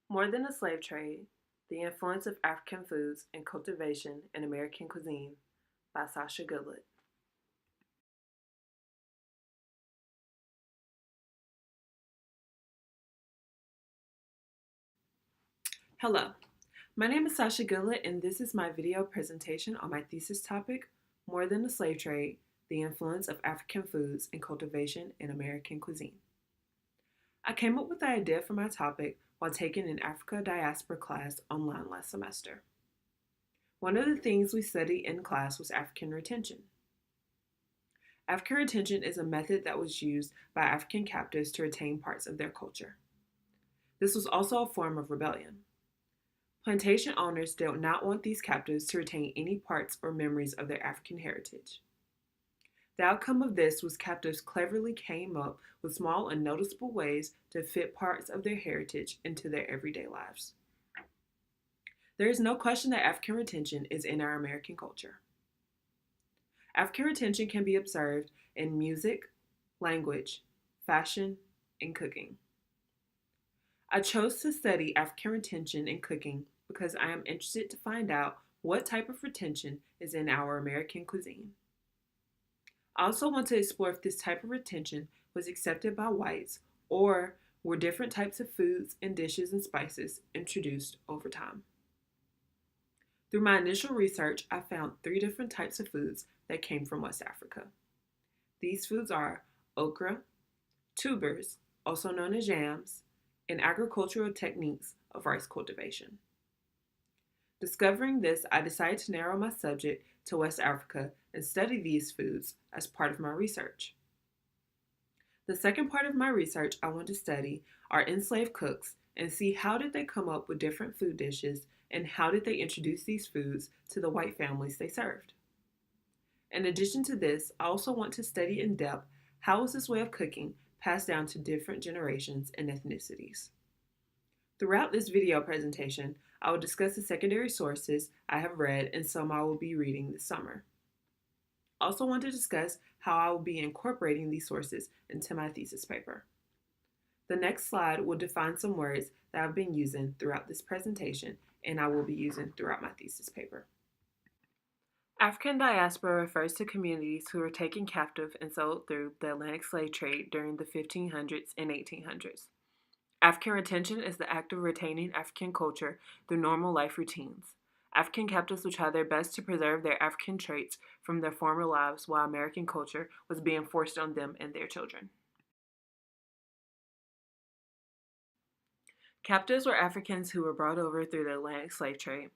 More than a slave trade, the influence of African foods and cultivation in American cuisine by Sasha Goodlett. Hello, my name is Sasha Goodlett and this is my video presentation on my thesis topic, More than a Slave Trade, the Influence of African Foods and Cultivation in American Cuisine. I came up with the idea for my topic while taking an Africa diaspora class online last semester. One of the things we studied in class was African retention. African retention is a method that was used by African captives to retain parts of their culture. This was also a form of rebellion. Plantation owners did not want these captives to retain any parts or memories of their African heritage. The outcome of this was captives cleverly came up with small and noticeable ways to fit parts of their heritage into their everyday lives. There is no question that African retention is in our American culture. African retention can be observed in music, language, fashion, and cooking. I chose to study African retention in cooking because I am interested to find out what type of retention is in our American cuisine. I also want to explore if this type of retention was accepted by whites or were different types of foods and dishes and spices introduced over time. Through my initial research, I found 3 different types of foods that came from West Africa. These foods are okra, tubers, also known as yams, and agricultural techniques of rice cultivation. Discovering this, I decided to narrow my subject to West Africa and study these foods as part of my research. The second part of my research I want to study are enslaved cooks and see how did they come up with different food dishes and how did they introduce these foods to the white families they served. In addition to this, I also want to study in depth how is this way of cooking passed down to different generations and ethnicities. Throughout this video presentation, I will discuss the secondary sources I have read and some I will be reading this summer. I also want to discuss how I will be incorporating these sources into my thesis paper. The next slide will define some words that I've been using throughout this presentation and I will be using throughout my thesis paper. African diaspora refers to communities who were taken captive and sold through the Atlantic slave trade during the 1500s and 1800s. African retention is the act of retaining African culture through normal life routines. African captives would try their best to preserve their African traits from their former lives while American culture was being forced on them and their children. Captives were Africans who were brought over through the Atlantic slave trade.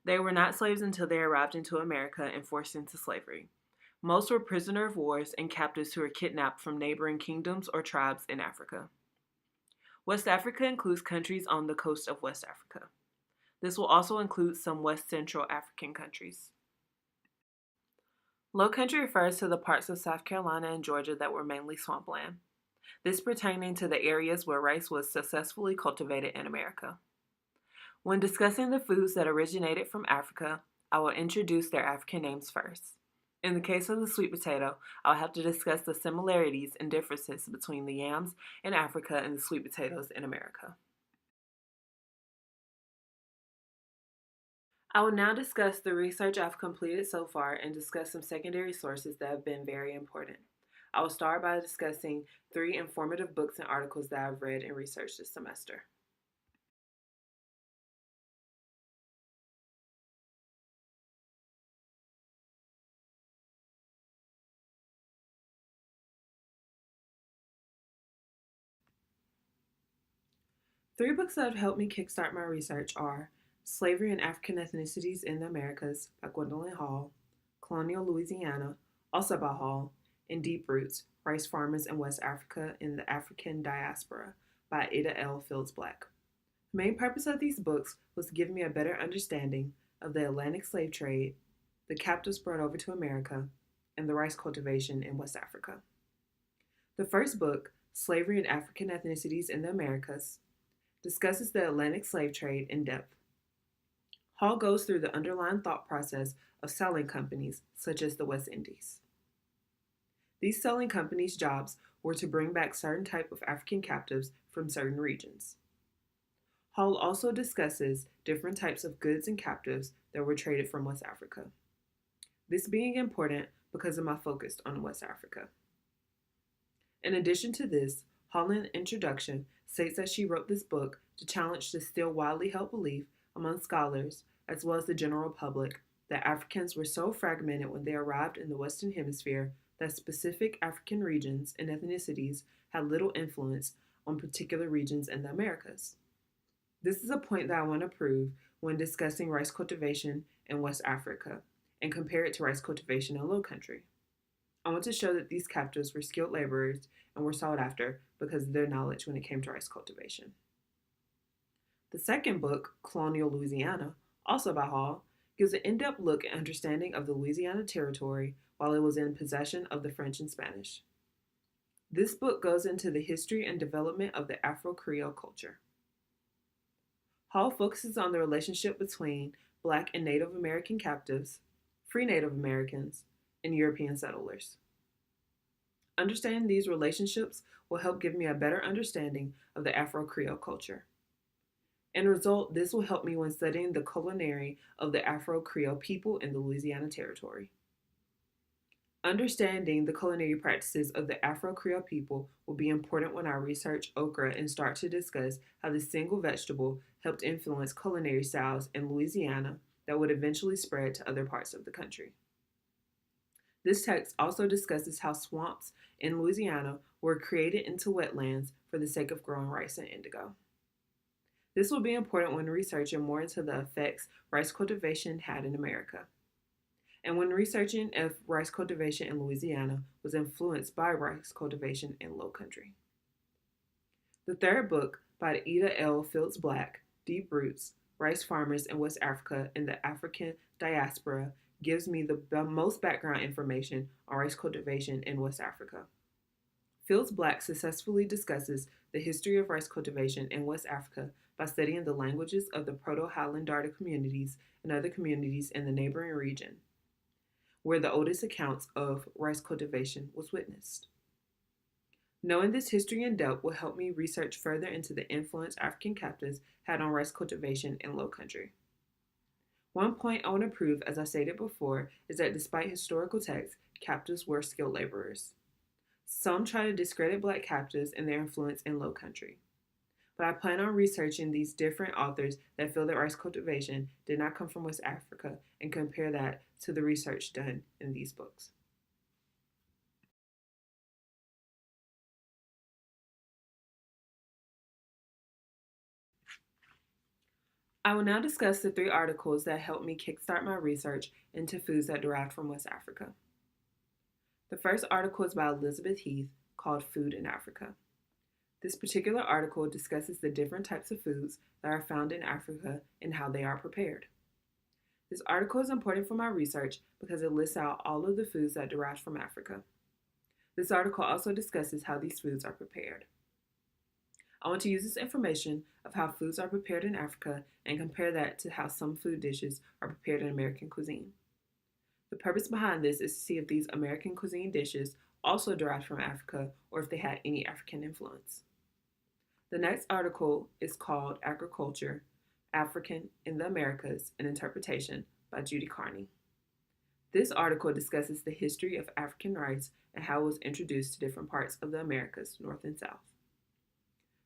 They were not slaves until they arrived into America and forced into slavery. Most were prisoners of wars and captives who were kidnapped from neighboring kingdoms or tribes in Africa. West Africa includes countries on the coast of West Africa. This will also include some West Central African countries. Low country refers to the parts of South Carolina and Georgia that were mainly swampland. This pertaining to the areas where rice was successfully cultivated in America. When discussing the foods that originated from Africa, I will introduce their African names first. In the case of the sweet potato, I'll have to discuss the similarities and differences between the yams in Africa and the sweet potatoes in America. I will now discuss the research I've completed so far and discuss some secondary sources that have been very important. I will start by discussing 3 informative books and articles that I've read and researched this semester. Three books that have helped me kickstart my research are Slavery and African Ethnicities in the Americas by Gwendolyn Hall, Colonial Louisiana, also by Hall, and Deep Roots, Rice Farmers in West Africa and the African Diaspora by Ada L. Fields Black. The main purpose of these books was to give me a better understanding of the Atlantic slave trade, the captives brought over to America, and the rice cultivation in West Africa. The first book, Slavery and African Ethnicities in the Americas, discusses the Atlantic slave trade in depth. Hall goes through the underlying thought process of selling companies such as the West Indies. These selling companies' jobs were to bring back certain type of African captives from certain regions. Hall also discusses different types of goods and captives that were traded from West Africa. This being important because of my focus on West Africa. In addition to this, Hall in the introduction states that she wrote this book to challenge the still widely held belief among scholars, as well as the general public, that Africans were so fragmented when they arrived in the Western Hemisphere that specific African regions and ethnicities had little influence on particular regions in the Americas. This is a point that I want to prove when discussing rice cultivation in West Africa and compare it to rice cultivation in Low Country. I want to show that these captives were skilled laborers and were sought after because of their knowledge when it came to rice cultivation. The second book, Colonial Louisiana, also by Hall, gives an in-depth look and understanding of the Louisiana Territory while it was in possession of the French and Spanish. This book goes into the history and development of the Afro-Creole culture. Hall focuses on the relationship between Black and Native American captives, free Native Americans, and European settlers. Understanding these relationships will help give me a better understanding of the Afro-Creole culture. In result, this will help me when studying the culinary of the Afro-Creole people in the Louisiana Territory. Understanding the culinary practices of the Afro-Creole people will be important when I research okra and start to discuss how this single vegetable helped influence culinary styles in Louisiana that would eventually spread to other parts of the country. This text also discusses how swamps in Louisiana were created into wetlands for the sake of growing rice and indigo. This will be important when researching more into the effects rice cultivation had in America, and when researching if rice cultivation in Louisiana was influenced by rice cultivation in Low Country. The third book, by Ida L. Fields Black, Deep Roots, Rice Farmers in West Africa and the African Diaspora, gives me the most background information on rice cultivation in West Africa. Fields Black successfully discusses the history of rice cultivation in West Africa by studying the languages of the Proto-Highland Darter communities and other communities in the neighboring region, where the oldest accounts of rice cultivation was witnessed. Knowing this history in depth will help me research further into the influence African captives had on rice cultivation in Low Country. One point I want to prove, as I stated before, is that despite historical texts, captives were skilled laborers. Some try to discredit Black captives and their influence in Low Country, but I plan on researching these different authors that feel that rice cultivation did not come from West Africa and compare that to the research done in these books. I will now discuss the 3 articles that helped me kickstart my research into foods that derived from West Africa. The first article is by Elizabeth Heath, called Food in Africa. This particular article discusses the different types of foods that are found in Africa and how they are prepared. This article is important for my research because it lists out all of the foods that derive from Africa. This article also discusses how these foods are prepared. I want to use this information of how foods are prepared in Africa and compare that to how some food dishes are prepared in American cuisine. The purpose behind this is to see if these American cuisine dishes also derived from Africa or if they had any African influence. The next article is called Agriculture, African in the Americas, an Interpretation by Judy Carney. This article discusses the history of African rice and how it was introduced to different parts of the Americas, North and South.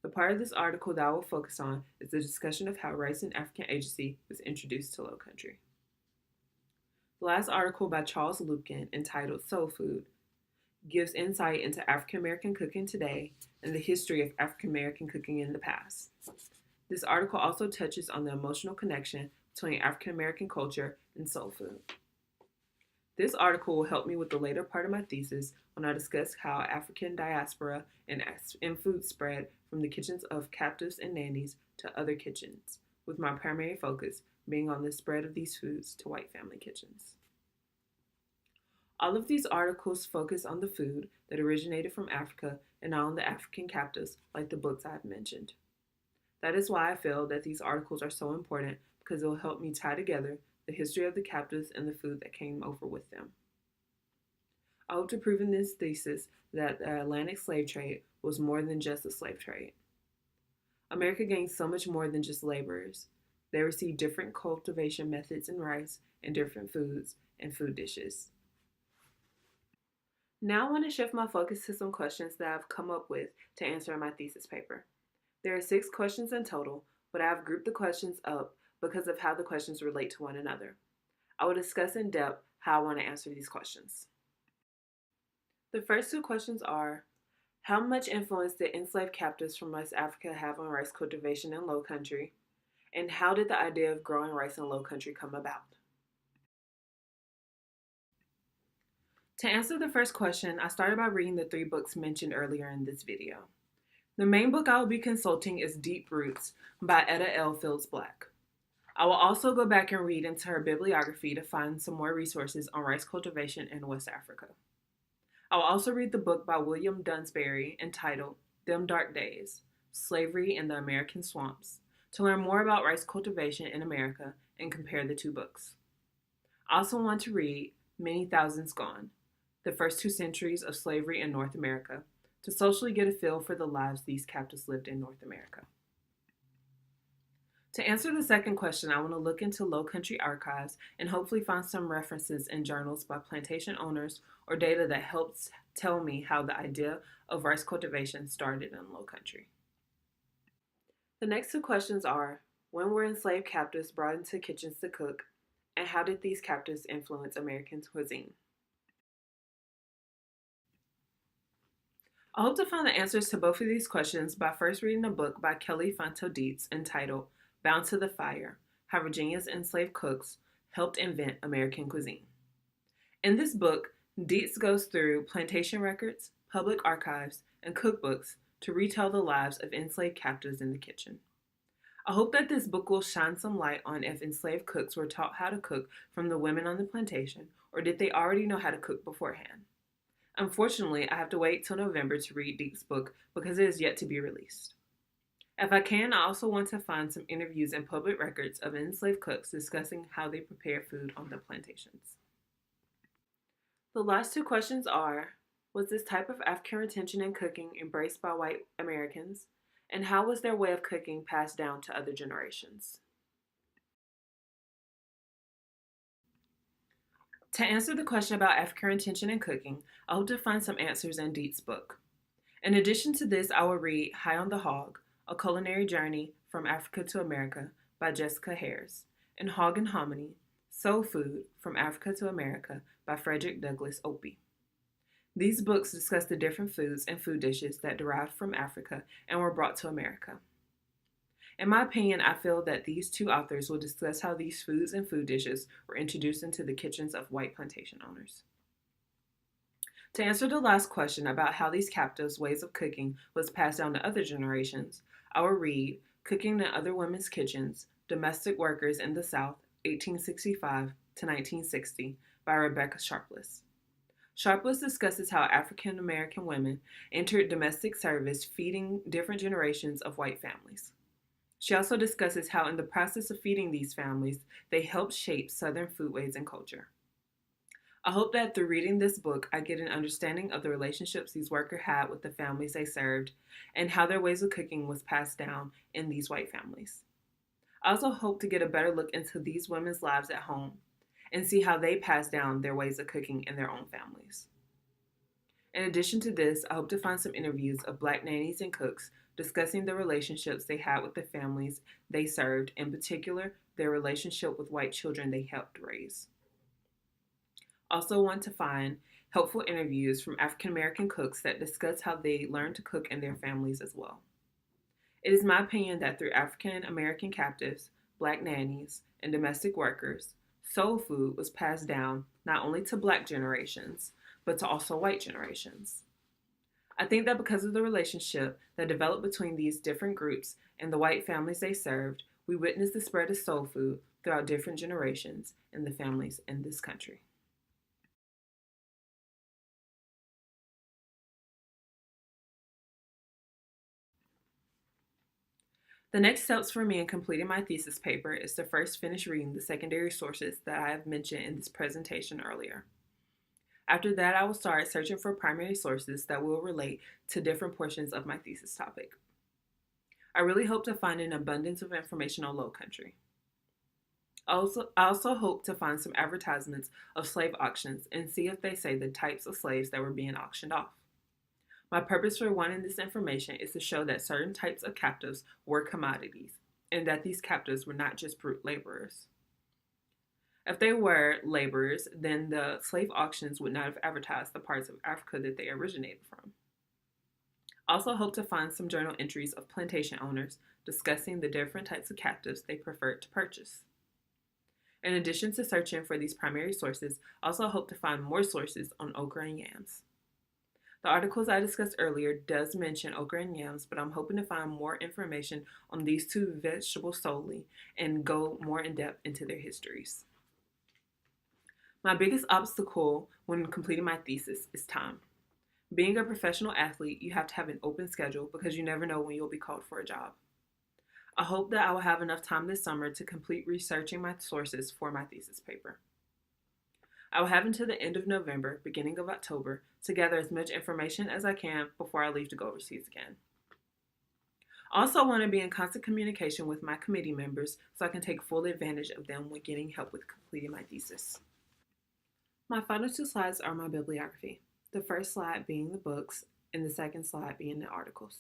The part of this article that I will focus on is the discussion of how rice and African agency was introduced to Low Country. The last article by Charles Luckett, entitled Soul Food, gives insight into African American cooking today and the history of African American cooking in the past. This article also touches on the emotional connection between African American culture and soul food. This article will help me with the later part of my thesis when I discuss how African diaspora and food spread from the kitchens of captives and nannies to other kitchens, with my primary focus being on the spread of these foods to white family kitchens. All of these articles focus on the food that originated from Africa and not on the African captives like the books I have mentioned. That is why I feel that these articles are so important, because it will help me tie together the history of the captives and the food that came over with them. I hope to prove in this thesis that the Atlantic slave trade was more than just a slave trade. America gains so much more than just laborers. They receive different cultivation methods in rice and different foods and food dishes. Now I want to shift my focus to some questions that I've come up with to answer in my thesis paper. There are 6 questions in total, but I have grouped the questions up because of how the questions relate to one another. I will discuss in depth how I want to answer these questions. The first 2 questions are, how much influence did enslaved captives from West Africa have on rice cultivation in Low Country? And how did the idea of growing rice in Low Country come about? To answer the first question, I started by reading the 3 books mentioned earlier in this video. The main book I will be consulting is Deep Roots by Etta L. Fields Black. I will also go back and read into her bibliography to find some more resources on rice cultivation in West Africa. I will also read the book by William Dunsbury entitled Them Dark Days, Slavery in the American Swamps, to learn more about rice cultivation in America and compare the 2 books. I also want to read Many Thousands Gone, The First 2 Centuries of Slavery in North America, to socially get a feel for the lives these captives lived in North America. To answer the second question, I want to look into Low Country archives and hopefully find some references in journals by plantation owners or data that helps tell me how the idea of rice cultivation started in Low Country. The next 2 questions are, when were enslaved captives brought into kitchens to cook, and how did these captives influence American cuisine? I hope to find the answers to both of these questions by first reading a book by Kelly Fanto Dietz entitled Bound to the Fire, How Virginia's Enslaved Cooks Helped Invent American Cuisine. In this book, Dietz goes through plantation records, public archives, and cookbooks to retell the lives of enslaved captives in the kitchen. I hope that this book will shine some light on if enslaved cooks were taught how to cook from the women on the plantation, or did they already know how to cook beforehand. Unfortunately, I have to wait till November to read Dietz's book because it is yet to be released. If I can, I also want to find some interviews and public records of enslaved cooks discussing how they prepare food on the plantations. The last 2 questions are, was this type of African retention in cooking embraced by white Americans, and how was their way of cooking passed down to other generations? To answer the question about African retention in cooking, I hope to find some answers in Dietz's book. In addition to this, I will read High on the Hog, A Culinary Journey from Africa to America by Jessica Harris, and Hog and Hominy, Soul Food from Africa to America by Frederick Douglass Opie. These books discuss the different foods and food dishes that derived from Africa and were brought to America. In my opinion, I feel that these 2 authors will discuss how these foods and food dishes were introduced into the kitchens of white plantation owners. To answer the last question about how these captives' ways of cooking was passed down to other generations, I will read Cooking in Other Women's Kitchens, Domestic Workers in the South, 1865 to 1960 by Rebecca Sharpless. Sharpless discusses how African American women entered domestic service feeding different generations of white families. She also discusses how in the process of feeding these families, they helped shape Southern foodways and culture. I hope that through reading this book, I get an understanding of the relationships these workers had with the families they served and how their ways of cooking was passed down in these white families. I also hope to get a better look into these women's lives at home and see how they passed down their ways of cooking in their own families. In addition to this, I hope to find some interviews of Black nannies and cooks discussing the relationships they had with the families they served, in particular, their relationship with white children they helped raise. I also want to find helpful interviews from African American cooks that discuss how they learned to cook in their families as well. It is my opinion that through African American captives, Black nannies, and domestic workers, soul food was passed down not only to Black generations, but to also white generations. I think that because of the relationship that developed between these different groups and the white families they served, we witnessed the spread of soul food throughout different generations in the families in this country. The next steps for me in completing my thesis paper is to first finish reading the secondary sources that I have mentioned in this presentation earlier. After that, I will start searching for primary sources that will relate to different portions of my thesis topic. I really hope to find an abundance of information on Low Country. I also hope to find some advertisements of slave auctions and see if they say the types of slaves that were being auctioned off. My purpose for wanting this information is to show that certain types of captives were commodities, and that these captives were not just brute laborers. If they were laborers, then the slave auctions would not have advertised the parts of Africa that they originated from. I also hope to find some journal entries of plantation owners discussing the different types of captives they preferred to purchase. In addition to searching for these primary sources, I also hope to find more sources on okra and yams. The articles I discussed earlier does mention okra and yams, but I'm hoping to find more information on these two vegetables solely and go more in depth into their histories. My biggest obstacle when completing my thesis is time. Being a professional athlete, you have to have an open schedule because you never know when you'll be called for a job. I hope that I will have enough time this summer to complete researching my sources for my thesis paper. I will have until the end of November, beginning of October, to gather as much information as I can before I leave to go overseas again. I also want to be in constant communication with my committee members so I can take full advantage of them when getting help with completing my thesis. My final two slides are my bibliography, the first slide being the books and the second slide being the articles.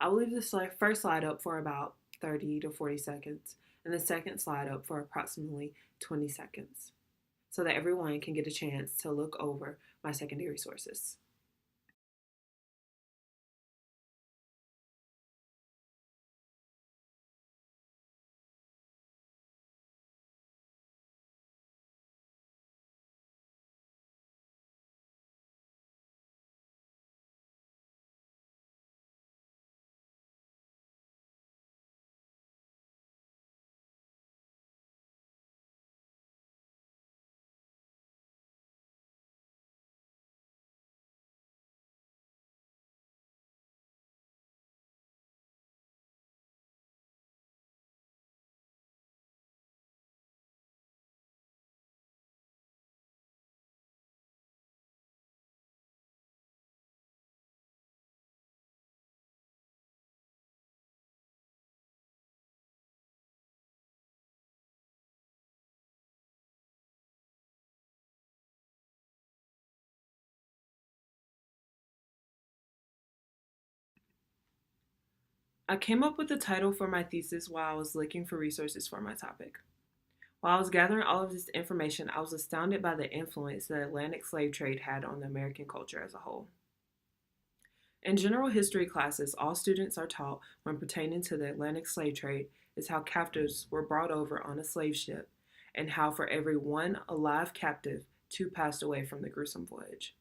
I will leave the first slide up for about 30 to 40 seconds and the second slide up for approximately 20 seconds so that everyone can get a chance to look over my secondary sources. I came up with the title for my thesis while I was looking for resources for my topic. While I was gathering all of this information, I was astounded by the influence the Atlantic slave trade had on the American culture as a whole. In general history classes, all students are taught when pertaining to the Atlantic slave trade is how captives were brought over on a slave ship and how for every one alive captive, two passed away from the gruesome voyage.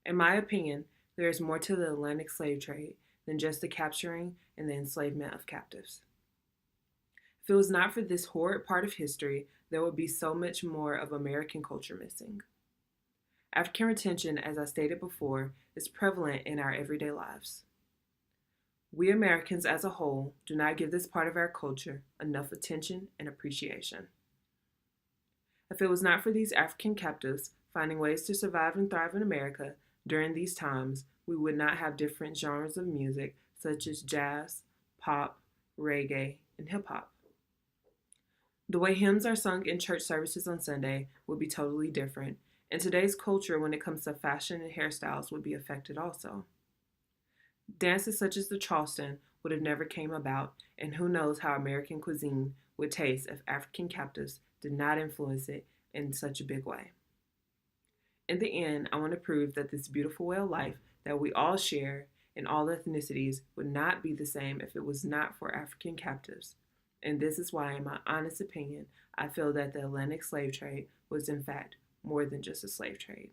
In my opinion, there is more to the Atlantic slave trade than just the capturing and the enslavement of captives. If it was not for this horrid part of history, there would be so much more of American culture missing. African retention, as I stated before, is prevalent in our everyday lives. We Americans as a whole do not give this part of our culture enough attention and appreciation. If it was not for these African captives finding ways to survive and thrive in America during these times, we would not have different genres of music such as jazz, pop, reggae, and hip hop. The way hymns are sung in church services on Sunday would be totally different, and today's culture when it comes to fashion and hairstyles would be affected also. Dances such as the Charleston would have never came about, and who knows how American cuisine would taste if African captives did not influence it in such a big way. In the end, I want to prove that this beautiful way of life that we all share in all ethnicities would not be the same if it was not for African captives. And this is why, in my honest opinion, I feel that the Atlantic slave trade was in fact more than just a slave trade.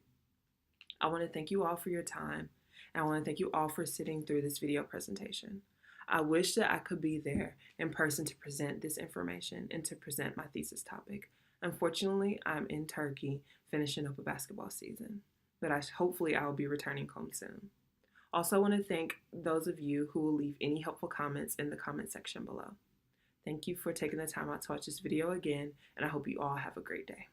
I want to thank you all for your time, and I want to thank you all for sitting through this video presentation. I wish that I could be there in person to present this information and to present my thesis topic. Unfortunately, I'm in Turkey finishing up a basketball season, but hopefully I will be returning home soon. Also, I want to thank those of you who will leave any helpful comments in the comment section below. Thank you for taking the time out to watch this video again, and I hope you all have a great day.